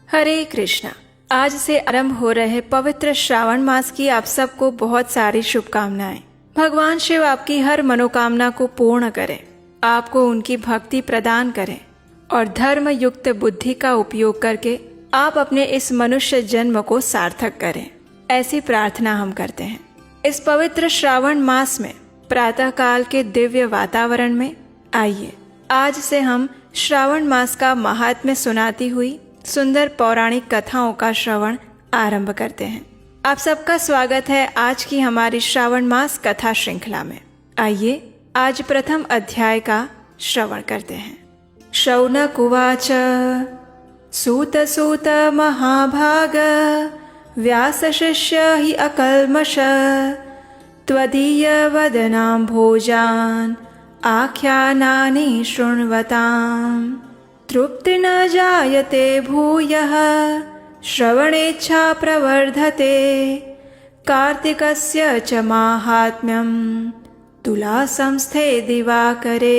हरे कृष्णा। आज से आरंभ हो रहे पवित्र श्रावण मास की आप सबको बहुत सारी शुभकामनाएं। भगवान शिव आपकी हर मनोकामना को पूर्ण करें, आपको उनकी भक्ति प्रदान करें और धर्म युक्त बुद्धि का उपयोग करके आप अपने इस मनुष्य जन्म को सार्थक करें, ऐसी प्रार्थना हम करते हैं। इस पवित्र श्रावण मास में प्रातः काल के दिव्य वातावरण में आइए आज से हम श्रावण मास का महात्म्य सुनाती हुई सुंदर पौराणिक कथाओं का श्रवण आरंभ करते हैं। आप सबका स्वागत है आज की हमारी श्रावण मास कथा श्रृंखला में। आइए आज प्रथम अध्याय का श्रवण करते हैं। शौनक उवाच सूत सूत महाभाग व्यास शिष्य हि अकल्मष त्वदीय वदनां भोजान आख्यानानि शृण्वताम् तृप्ति न जायते भूयः श्रवणेच्छा प्रवर्धते कार्तिकस्य च माहात्म्यं तुला संस्थे दिवाकरे।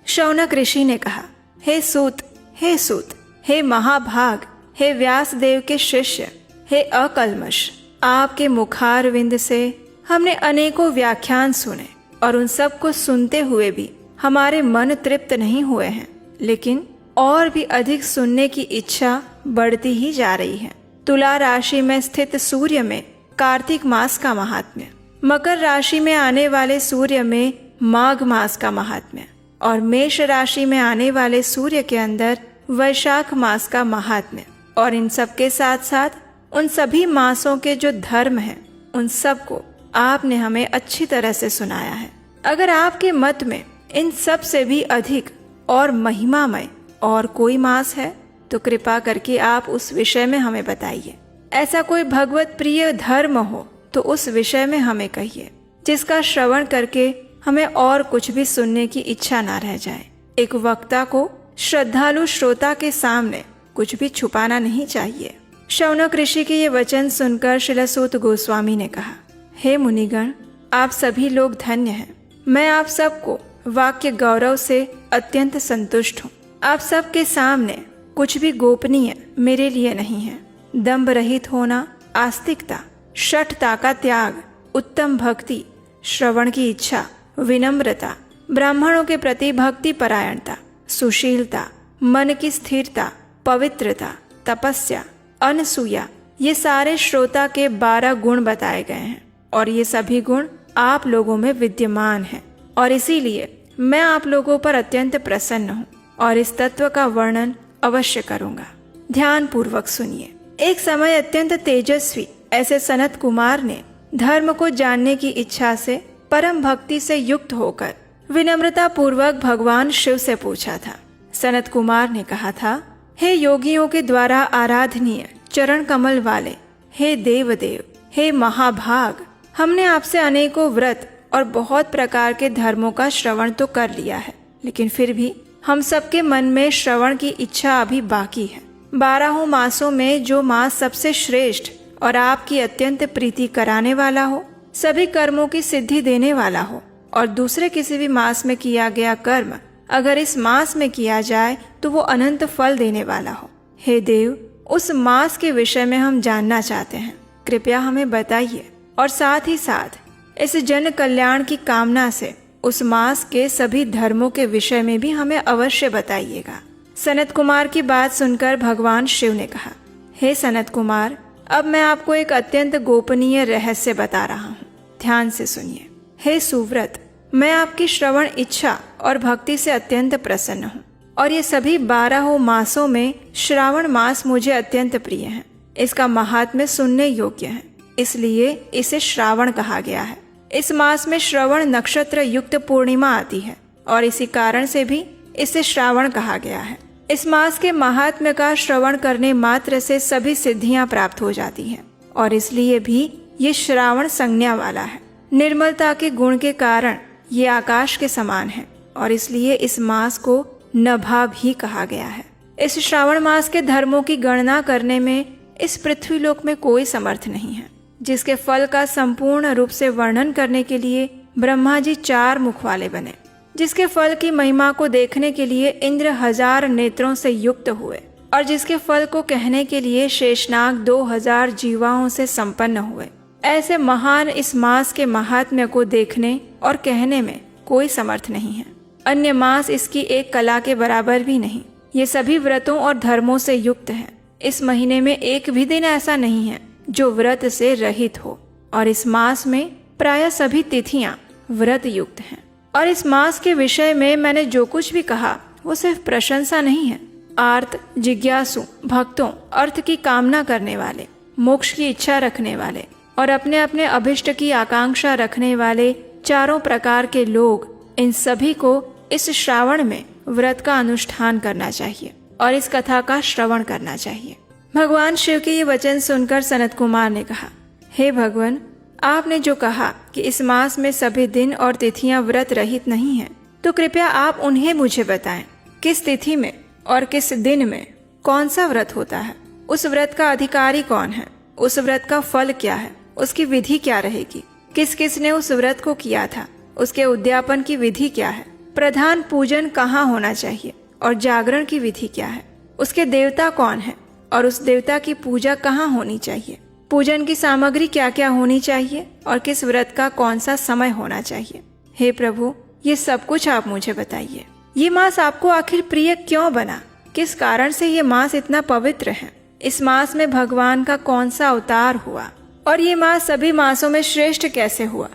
शौनक ऋषि ने कहा, हे सूत, हे महाभाग, हे व्यास देव के शिष्य, हे अकल्मष, आपके मुखारविंद से हमने अनेकों व्याख्यान सुने और उन सब को सुनते हुए भी हमारे मन तृप्त नहीं हुए हैं, लेकिन और भी अधिक सुनने की इच्छा बढ़ती ही जा रही है। तुला राशि में स्थित सूर्य में कार्तिक मास का महात्म्य, मकर राशि में आने वाले सूर्य में माघ मास का महात्म्य और मेष राशि में आने वाले सूर्य के अंदर वैशाख मास का महात्म्य, और इन सब के साथ साथ उन सभी मासों के जो धर्म हैं उन सब को आपने हमें अच्छी तरह से सुनाया है। अगर आपके मत में इन सब से भी अधिक और महिमामय और कोई मास है तो कृपा करके आप उस विषय में हमें बताइए। ऐसा कोई भगवत प्रिय धर्म हो तो उस विषय में हमें कहिए, जिसका श्रवण करके हमें और कुछ भी सुनने की इच्छा ना रह जाए। एक वक्ता को श्रद्धालु श्रोता के सामने कुछ भी छुपाना नहीं चाहिए। शौनक ऋषि के ये वचन सुनकर श्रील सूत गोस्वामी ने कहा, हे मुनिगण, आप सभी लोग धन्य हैं। मैं आप सबको वाक्य गौरव से अत्यंत संतुष्ट हूँ। आप सबके सामने कुछ भी गोपनीय मेरे लिए नहीं है। दंभ रहित होना, आस्तिकता, शठता का त्याग, उत्तम भक्ति, श्रवण की इच्छा, विनम्रता, ब्राह्मणों के प्रति भक्ति परायणता, सुशीलता, मन की स्थिरता, पवित्रता, तपस्या, अनसूया, ये सारे श्रोता के 12 गुण बताए गए हैं और ये सभी गुण आप लोगों में विद्यमान हैं और इसीलिए मैं आप लोगों पर अत्यंत प्रसन्न हूँ और इस तत्व का वर्णन अवश्य करूँगा। ध्यान पूर्वक सुनिए। एक समय अत्यंत तेजस्वी ऐसे सनत कुमार ने धर्म को जानने की इच्छा से परम भक्ति से युक्त होकर विनम्रता पूर्वक भगवान शिव से पूछा था। सनत कुमार ने कहा था, हे योगियों के द्वारा आराधनीय चरण कमल वाले, हे देवदेव, हे महाभाग, हमने आपसे अनेकों व्रत और बहुत प्रकार के धर्मों का श्रवण तो कर लिया है, लेकिन फिर भी हम सबके मन में श्रवण की इच्छा अभी बाकी है। 12 मासों में जो मास सबसे श्रेष्ठ और आपकी अत्यंत प्रीति कराने वाला हो, सभी कर्मों की सिद्धि देने वाला हो और दूसरे किसी भी मास में किया गया कर्म अगर इस मास में किया जाए तो वो अनंत फल देने वाला हो। हे देव, उस मास के विषय में हम जानना चाहते हैं, कृपया हमें बताइए और साथ ही साथ इस जन कल्याण की कामना से उस मास के सभी धर्मों के विषय में भी हमें अवश्य बताइएगा। सनत कुमार की बात सुनकर भगवान शिव ने कहा, हे सनत कुमार, अब मैं आपको एक अत्यंत गोपनीय रहस्य बता रहा हूँ, ध्यान से सुनिए। हे सुव्रत, मैं आपकी श्रवण इच्छा और भक्ति से अत्यंत प्रसन्न हूँ और ये सभी 12 मासों में श्रावण मास मुझे अत्यंत प्रिय है। इसका महात्म्य सुनने योग्य है, इसलिए इसे श्रावण कहा गया है। इस मास में श्रवण नक्षत्र युक्त पूर्णिमा आती है और इसी कारण से भी इसे श्रावण कहा गया है। इस मास के महात्म्य का श्रवण करने मात्र से सभी सिद्धियां प्राप्त हो जाती हैं और इसलिए भी ये श्रावण संज्ञा वाला है। निर्मलता के गुण के कारण ये आकाश के समान है और इसलिए इस मास को नभा भी कहा गया है। इस श्रावण मास के धर्मों की गणना करने में इस पृथ्वीलोक में कोई समर्थ नहीं है, जिसके फल का संपूर्ण रूप से वर्णन करने के लिए ब्रह्मा जी 4 मुख वाले बने, जिसके फल की महिमा को देखने के लिए इंद्र 1000 नेत्रों से युक्त हुए और जिसके फल को कहने के लिए शेषनाग 2000 जीवाओं से संपन्न हुए। ऐसे महान इस मास के महात्म्य को देखने और कहने में कोई समर्थ नहीं है। अन्य मास इसकी एक कला के बराबर भी नहीं। ये सभी व्रतों और धर्मों से युक्त हैं। इस महीने में एक भी दिन ऐसा नहीं है जो व्रत से रहित हो, और इस मास में प्राय सभी तिथियां व्रत युक्त हैं। और इस मास के विषय में मैंने जो कुछ भी कहा वो सिर्फ प्रशंसा नहीं है। आर्त, जिज्ञासु, भक्तों, अर्थ की कामना करने वाले, मोक्ष की इच्छा रखने वाले और अपने अपने अभिष्ट की आकांक्षा रखने वाले चारों प्रकार के लोग, इन सभी को इस श्रावण में व्रत का अनुष्ठान करना चाहिए और इस कथा का श्रवण करना चाहिए। भगवान शिव के ये वचन सुनकर सनत कुमार ने कहा, हे भगवान, आपने जो कहा कि इस मास में सभी दिन और तिथियां व्रत रहित नहीं हैं, तो कृपया आप उन्हें मुझे बताएं। किस तिथि में और किस दिन में कौन सा व्रत होता है? उस व्रत का अधिकारी कौन है? उस व्रत का फल क्या है? उसकी विधि क्या रहेगी? किस किस ने उस व्रत को किया था? उसके उद्यापन की विधि क्या है? प्रधान पूजन कहाँ होना चाहिए और जागरण की विधि क्या है? उसके देवता कौन है और उस देवता की पूजा कहाँ होनी चाहिए? पूजन की सामग्री क्या क्या होनी चाहिए और किस व्रत का कौन सा समय होना चाहिए? हे प्रभु, ये सब कुछ आप मुझे बताइए। ये मास आपको आखिर प्रिय क्यों बना? किस कारण से ये मास इतना पवित्र है? इस मास में भगवान का कौन सा अवतार हुआ और ये मास सभी मासों में श्रेष्ठ कैसे हुआ?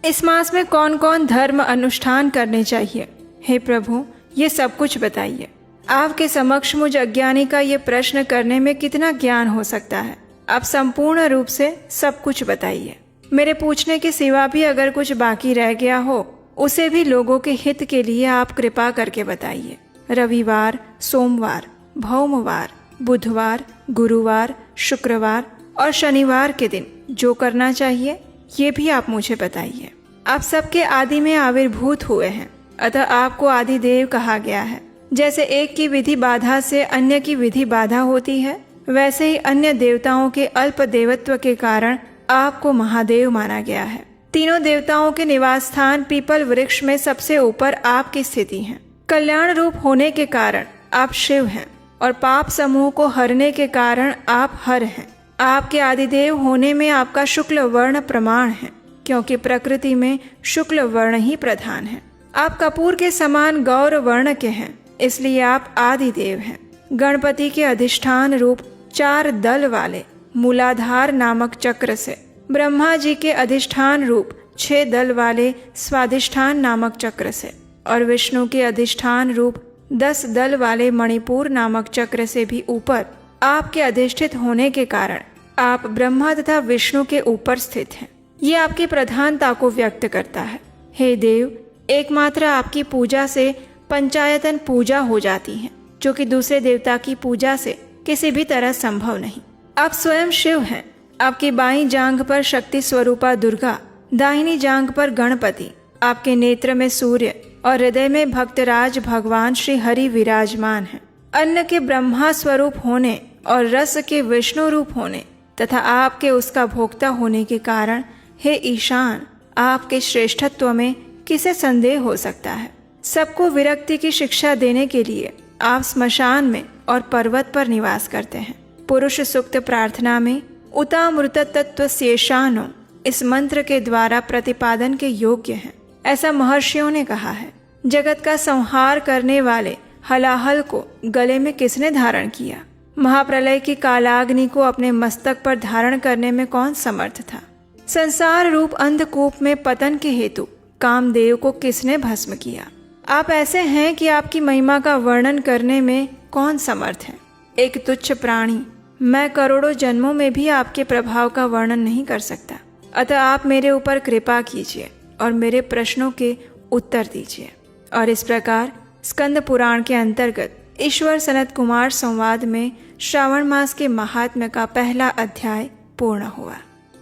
इस मास में कौन कौन धर्म अनुष्ठान करने चाहिए? हे प्रभु, ये सब कुछ बताइए। आपके समक्ष मुझ अज्ञानी का ये प्रश्न करने में कितना ज्ञान हो सकता है? आप संपूर्ण रूप से सब कुछ बताइए। मेरे पूछने के सिवा भी अगर कुछ बाकी रह गया हो, उसे भी लोगों के हित के लिए आप कृपा करके बताइए। रविवार, सोमवार, भौमवार, बुधवार, गुरुवार, शुक्रवार और शनिवार के दिन जो करना चाहिए, ये भी आप मुझे बताइए। आप सबके आदि में आविर्भूत हुए हैं, अतः आपको आदि देव कहा गया है। जैसे एक की विधि बाधा से अन्य की विधि बाधा होती है, वैसे ही अन्य देवताओं के अल्प देवत्व के कारण आपको महादेव माना गया है। तीनों देवताओं के निवास स्थान पीपल वृक्ष में सबसे ऊपर आपकी स्थिति है। कल्याण रूप होने के कारण आप शिव हैं और पाप समूह को हरने के कारण आप हर हैं। आपके आदिदेव होने में आपका शुक्ल वर्ण प्रमाण है, क्योंकि प्रकृति में शुक्ल वर्ण ही प्रधान है। आप कपूर के समान गौर वर्ण के हैं, इसलिए आप आदिदेव हैं। गणपति के अधिष्ठान रूप 4 दल वाले मूलाधार नामक चक्र से, ब्रह्मा जी के अधिष्ठान रूप 6 दल वाले स्वाधिष्ठान नामक चक्र से और विष्णु के अधिष्ठान रूप 10 दल वाले मणिपुर नामक चक्र से भी ऊपर आपके अधिष्ठित होने के कारण आप ब्रह्मा तथा विष्णु के ऊपर स्थित हैं। ये आपकी प्रधानता को व्यक्त करता है। हे देव, एकमात्र आपकी पूजा से पंचायतन पूजा हो जाती है, जो कि दूसरे देवता की पूजा से किसी भी तरह संभव नहीं। आप स्वयं शिव हैं। आपकी बाईं जांघ पर शक्ति स्वरूपा दुर्गा, दाहिनी जांघ पर गणपति, आपके नेत्र में सूर्य और हृदय में भक्तराज भगवान श्री हरि विराजमान हैं। अन्न के ब्रह्मा स्वरूप होने और रस के विष्णु रूप होने तथा आपके उसका भोक्ता होने के कारण, हे ईशान, आपके श्रेष्ठत्व में किसे संदेह हो सकता है? सबको विरक्ति की शिक्षा देने के लिए आप स्मशान में और पर्वत पर निवास करते हैं। पुरुष सूक्त प्रार्थना में उतामृत तत्व शेषानो इस मंत्र के द्वारा प्रतिपादन के योग्य हैं, ऐसा महर्षियों ने कहा है। जगत का संहार करने वाले हलाहल को गले में किसने धारण किया? महाप्रलय की कालाग्नि को अपने मस्तक पर धारण करने में कौन समर्थ था? संसार रूप अंधकूप में पतन के हेतु कामदेव को किसने भस्म किया? आप ऐसे हैं कि आपकी महिमा का वर्णन करने में कौन समर्थ है? एक तुच्छ प्राणी, मैं करोड़ों जन्मों में भी आपके प्रभाव का वर्णन नहीं कर सकता। अतः आप मेरे ऊपर कृपा कीजिए और मेरे प्रश्नों के उत्तर दीजिए। और इस प्रकार स्कंद पुराण के अंतर्गत ईश्वर सनत कुमार संवाद में श्रावण मास के महात्म्य का पहला अध्याय पूर्ण हुआ।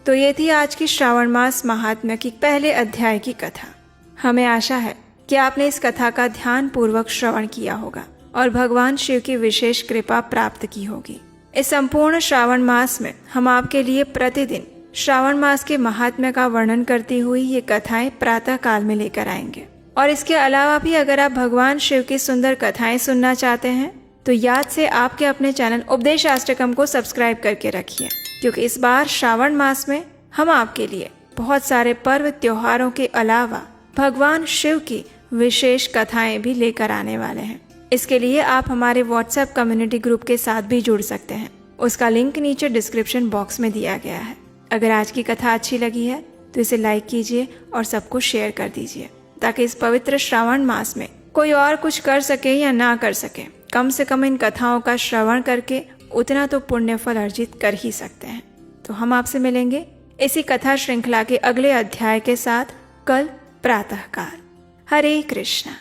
तो ये थी आज की श्रावण मास महात्म्य की पहले अध्याय की कथा। हमें आशा है कि आपने इस कथा का ध्यान पूर्वक श्रवण किया होगा और भगवान शिव की विशेष कृपा प्राप्त की होगी। इस संपूर्ण श्रावण मास में हम आपके लिए प्रतिदिन श्रावण मास के महात्म्य का वर्णन करती हुई ये कथाएं प्रातः काल में लेकर आएंगे। और इसके अलावा भी अगर आप भगवान शिव की सुंदर कथाएं सुनना चाहते हैं तो याद से आपके अपने चैनल उपदेशाष्टकम को सब्सक्राइब करके रखिए, क्योंकि इस बार श्रावण मास में हम आपके लिए बहुत सारे पर्व त्योहारों के अलावा भगवान शिव की विशेष कथाएं भी लेकर आने वाले हैं। इसके लिए आप हमारे व्हाट्सएप कम्युनिटी ग्रुप के साथ भी जुड़ सकते हैं। उसका लिंक नीचे डिस्क्रिप्शन बॉक्स में दिया गया है। अगर आज की कथा अच्छी लगी है तो इसे लाइक कीजिए और सबको शेयर कर दीजिए, ताकि इस पवित्र श्रावण मास में कोई और कुछ कर सके या ना कर सके, कम से कम इन कथाओं का श्रवण करके उतना तो पुण्य फल अर्जित कर ही सकते हैं। तो हम आपसे मिलेंगे इसी कथा श्रृंखला के अगले अध्याय के साथ कल प्रातःकाल। हरे कृष्णा।